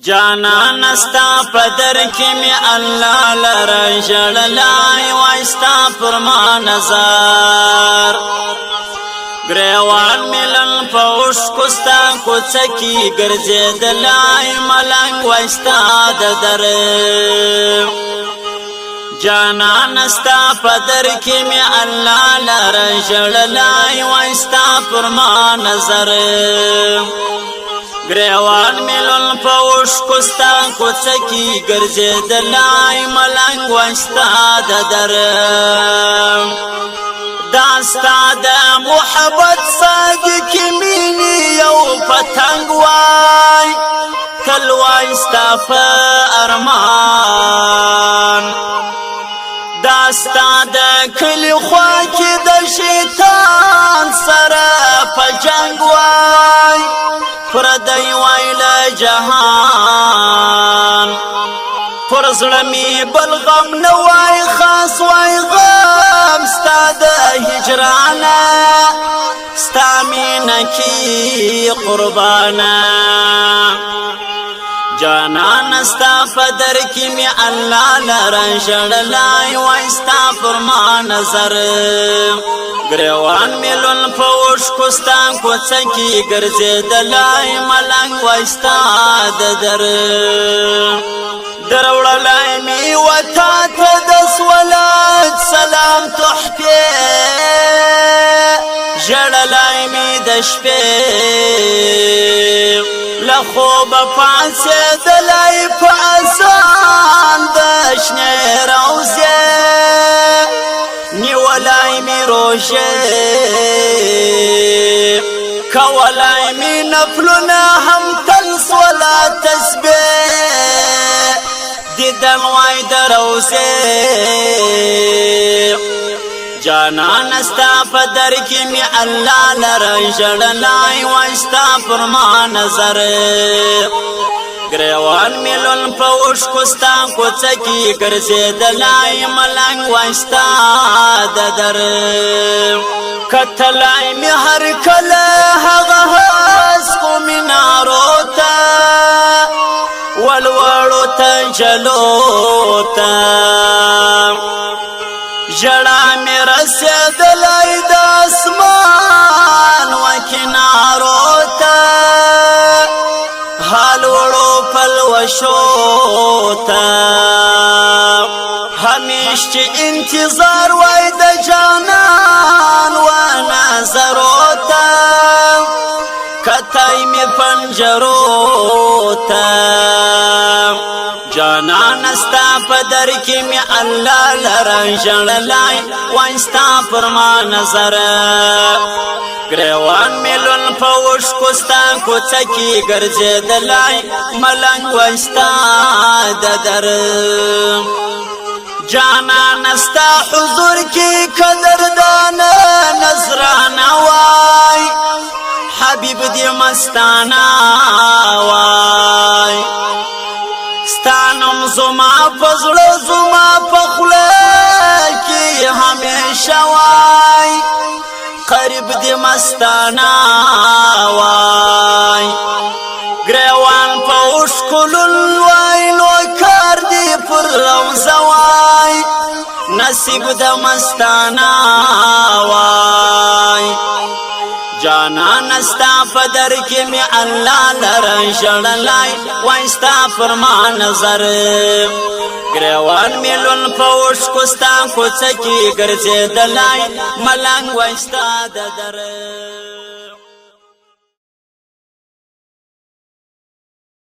جانان استا پدر کی می اللہ لرا جڑلائی وائستا پرما نظر گریوان ملن پوش کستا کچکی گرزید لائی ملنگ وائستا ددر جانان استا پدر کی می اللہ لرا جڑلائی وائستا پرما نظر گریوان ملن پوش کستا کچکی گرزید لائی ملنگ وستا ددر داستا دا محبت صادق مینی یو پتنگ وای کل وایستا پا ارمان داستا دا کلی خواکی دا شیطان سر پا جنگ وای پردی ویل جهان پر ظلمی بلغم نوای خاص وای غم ستا د هجرانا ستا مینکی قربانا جانان استا پدر کی می اللہ لرا جڑلائی وائستا فرما نظر گریوان ملن پوش کستا کچکی گرزید لائی ملنگ وائستا ددر دروڑلائی می وطا تدس ولد سلام تحفی جڑلائی می دشپی لخوب پانسی دلائی پانسان دشنی روزی نیولائی می روشی کولائی می نفلنا هم تلس ولا تسبیح دیدن وای دروزی جانان استا پدر کی می اللہ لرا جڑلائی واستا فرما نظر گریوان ملن پوش کستا کچکی گرزید لائی ملنگ واستا ددر کتلائی می ہر کلا حغاز کو منارو تا والوڑو تا جلو تا جڑا می رسید لائی دا اسمان و کنارو تا حال وڑو پلوشو تا ہمیش چی انتظار وای دا جانان و نظرو تا کتای می پنجرو تا جانان استا پدر کی می اللہ لرا جڑلائی وائستا پرما نظر گریوان ملن پوش کستا کچکی گرزید لائی ملنگ وائستا ددر جانان استا حضور کی قدردان نظران وائی حبیب دی مستانا وائی ستانم زما فضل زما پخله کی ہمیشہ وائی قریب دی مستانا وائی گریوان پوش کلل وائی نوکار دی پر روزہ وائی نصیب دی مستانا وائی جانان استا پدر کی می اللہ لرا جڑلائی وائستا فرما نظر گریوان ملن پوش کستا کچکی گرزید لائی ملنگ وائستا ددر